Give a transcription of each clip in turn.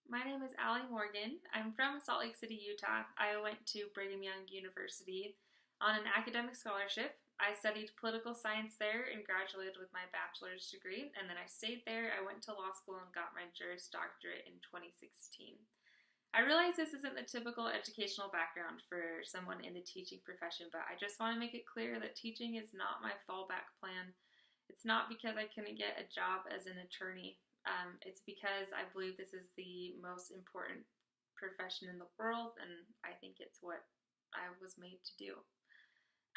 My name is Allie Morgan. I'm from Salt Lake City, Utah. I went to Brigham Young University on an academic scholarship. I studied political science there and graduated with my bachelor's degree, and then I stayed there. I went to law school and got my Juris Doctorate in 2016. I realize this isn't the typical educational background for someone in the teaching profession, but I just want to make it clear that teaching is not my fallback plan. It's not because I couldn't get a job as an attorney. It's because I believe this is the most important profession in the world, and I think it's what I was made to do.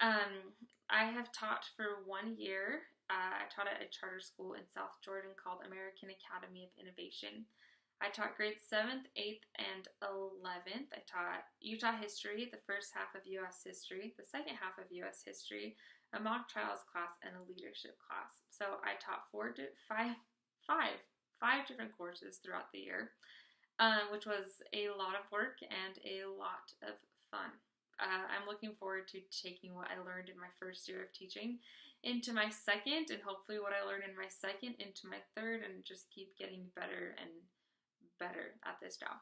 I have taught for 1 year. I taught at a charter school in South Jordan called American Academy of Innovation. I taught grades 7th, 8th, and 11th. I taught Utah history, the first half of U.S. history, the second half of U.S. history, a mock trials class, and a leadership class. So I taught five different courses throughout the year, which was a lot of work and a lot of fun. I'm looking forward to taking what I learned in my first year of teaching into my second, and hopefully what I learned in my second into my third, and just keep getting better and better at this job.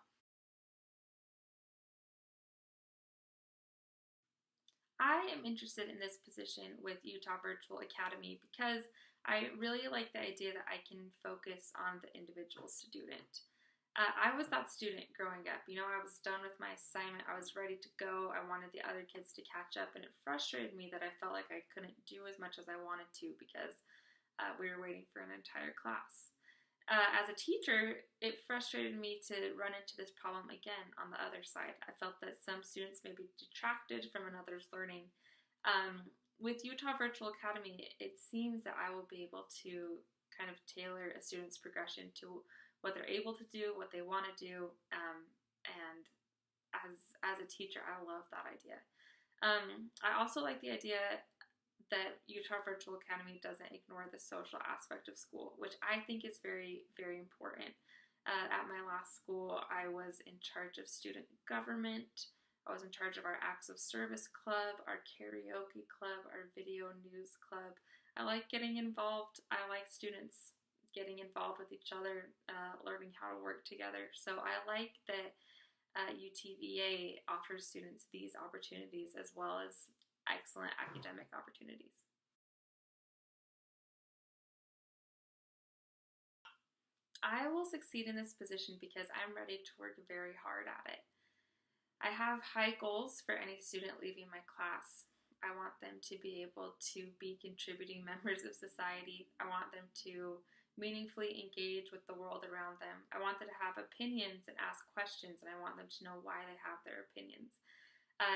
I am interested in this position with Utah Virtual Academy because I really like the idea that I can focus on the individual student. I was that student growing up. I was done with my assignment. I was ready to go. I wanted the other kids to catch up, and it frustrated me that I felt like I couldn't do as much as I wanted to because we were waiting for an entire class. As a teacher, it frustrated me to run into this problem again on the other side. I felt that some students may be detracted from another's learning. With Utah Virtual Academy, it seems that I will be able to kind of tailor a student's progression to what they're able to do, what they want to do, and as a teacher, I love that idea. I also like the idea that Utah Virtual Academy doesn't ignore the social aspect of school, which I think is very, very important. At my last school, I was in charge of student government. I was in charge of our acts of service club, our karaoke club, our video news club. I like getting involved. I like students getting involved with each other, learning how to work together. So I like that UTVA offers students these opportunities as well as excellent academic opportunities. I will succeed in this position because I'm ready to work very hard at it. I have high goals for any student leaving my class. I want them to be able to be contributing members of society. I want them to meaningfully engage with the world around them. I want them to have opinions and ask questions, and I want them to know why they have their opinions.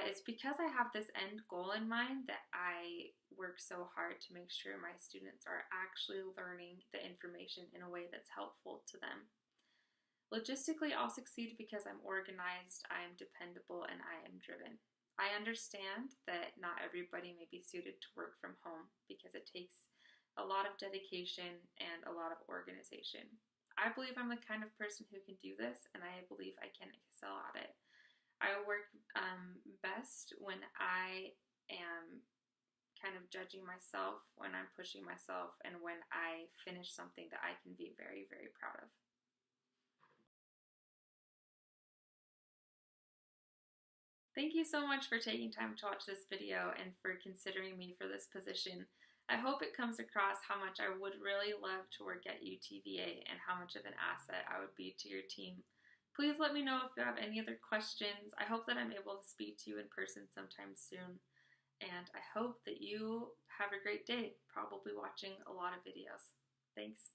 It's because I have this end goal in mind that I work so hard to make sure my students are actually learning the information in a way that's helpful to them. Logistically, I'll succeed because I'm organized, I am dependable, and I am driven. I understand that not everybody may be suited to work from home because it takes a lot of dedication and a lot of organization. I believe I'm the kind of person who can do this, and I believe I can excel at it. I work best when I am kind of judging myself, when I'm pushing myself, and when I finish something that I can be very, very proud of. Thank you so much for taking time to watch this video and for considering me for this position. I hope it comes across how much I would really love to work at UTVA and how much of an asset I would be to your team. Please let me know if you have any other questions. I hope that I'm able to speak to you in person sometime soon. And I hope that you have a great day, probably watching a lot of videos. Thanks.